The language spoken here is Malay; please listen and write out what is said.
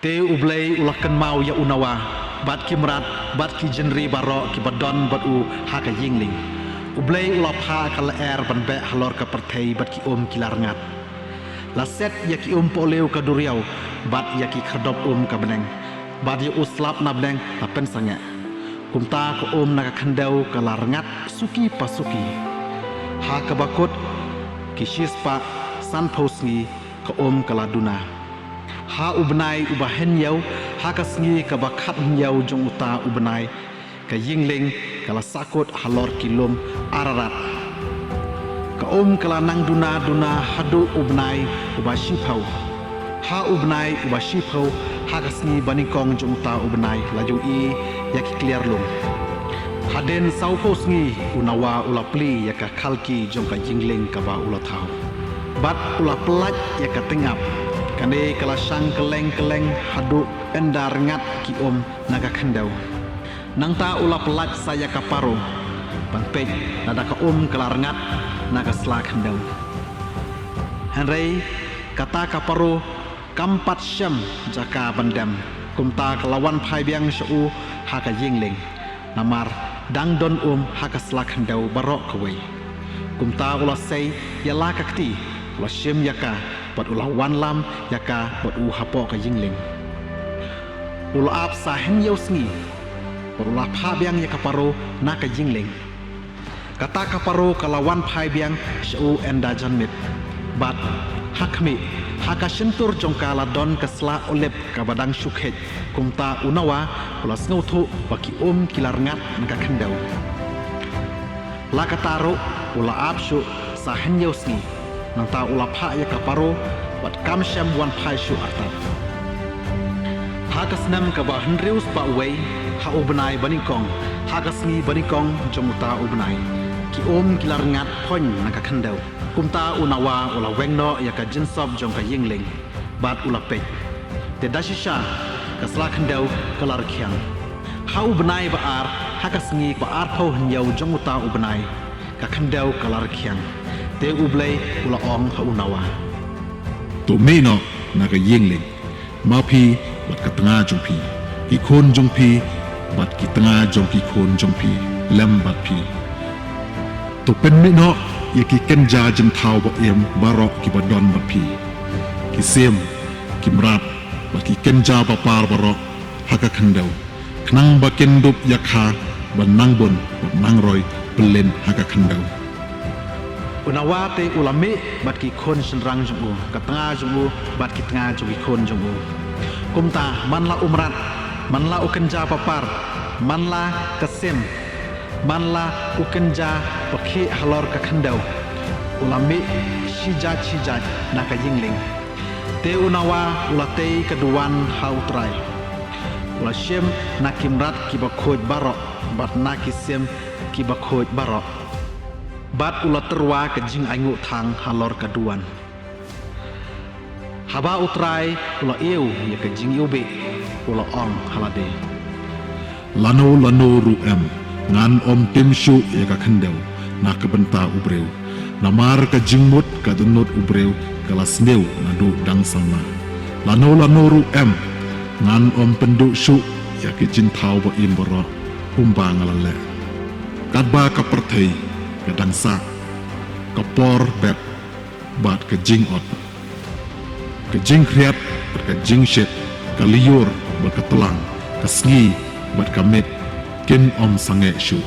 te ublay ulakan mau ya unawa bat kimrat bat ki jenri baro ki badon bat u haka yingling ublay ulapha kal ban be halor ka perthei bat ki kilar ngat la set ya ki poleu ka duriau bat ya ki khadop ka beneng bat ya uslap na beneng la pen sanga kumta ko na ka khandau ka lar ngat suki pasuki ha ka bakut ki shispa san phosngi ka kala duna ha ubnai ubahen yau ha kasngi ka bakhat yau jong uta ubnai ka yingling kala sakut halor kilum ararat ka kala nang duna hadu ubnai ubashipau ha ubnai ubashipau ha kasngi banikong jong uta ubnai laju i yaki clear lum haden sauposngi unawa ulapli yaka khalki jong ka yingling ka ba ulathau bat ulaplat yaka tengap kane kala sang keleng hadu endar ngat ki naga khandau nang ta ula pelat saya kaparo panpek nada ka kelar ngat naga slak khandau henrei kata kaparo kampat syam jaka bandam kumta kelawan phai biang shu haka yingling namar dang don haka slak khandau barok kawai kumta ula sei yala kakti ula syam yaka bat ulah wan lam yaka bat hapo ka yingling ulah ap sahen yosngi ulah pha biang yaka paro na ka yingling kata ka paro kalawan phai biang shu enda janmit bat hakmi haka sentur jongkala don kasla olep ka badang shukhet kumta unawa ulah snothu baki kilar ngat naka khandau la kataro ulah ap shu sahen yosngi nanta ulapha ya kaparo wat kamsyam wan phai shu artat hakasnam ka ba henrius pa wei ha ubnai banikong hakasngi banikong jomuta ubnai ki kilar ngat phon naka khandau kumta unawa ula wengno ya ka jinsob jong ka yingling bat ulapek te dashisha ka sla khandau kalar khyang ha ubnai ba ar hakasngi ba ar pho hnyau jomuta ubnai ka khandau kalar khyang te ublay ula ha unawa to meno naga yingling mapi bat ka tanga jongpi ki khon jongpi bat ki tanga jongpi khon jongpi lem bat pi to pen meno ye ki kenja jin thau ba em barok ki badon bat pi ki sem ki mrat bat ki kenja ba par barok haka khandau knang ba kendup yakha ban nang bon nang roy pelen haka khandau unawa te ulame bat ki khon senrang jongu katanga jongu bat ki tanga jongi khon jongu kumta manla umrat manla ukenja papar manla kasem manla ukenja pakhi halor ka khandau ulame shija naka yingling te unawa ulate kaduan hautrai ulashem nakimrat ki bakhoj barok bat nakisem ki bakhoj barok bat ulat terwa ke jing angu thang halor kaduan haba utrai ula eu ya ke jing yobe ula halade lano ru ngan tim shu ya ka khandau na ka benta ubreu namar ka jingmut ka dunut ubreu kalas neu na du dang sama lano ru ngan pendu shu ya ke jin thau ba im boro umba ngalale kadba ka perthei kadang sa kapor bet bat ke jing ot ke jing kriat ke jing shet ke liur bat ke telang ke sngi bat ke met kin sange shu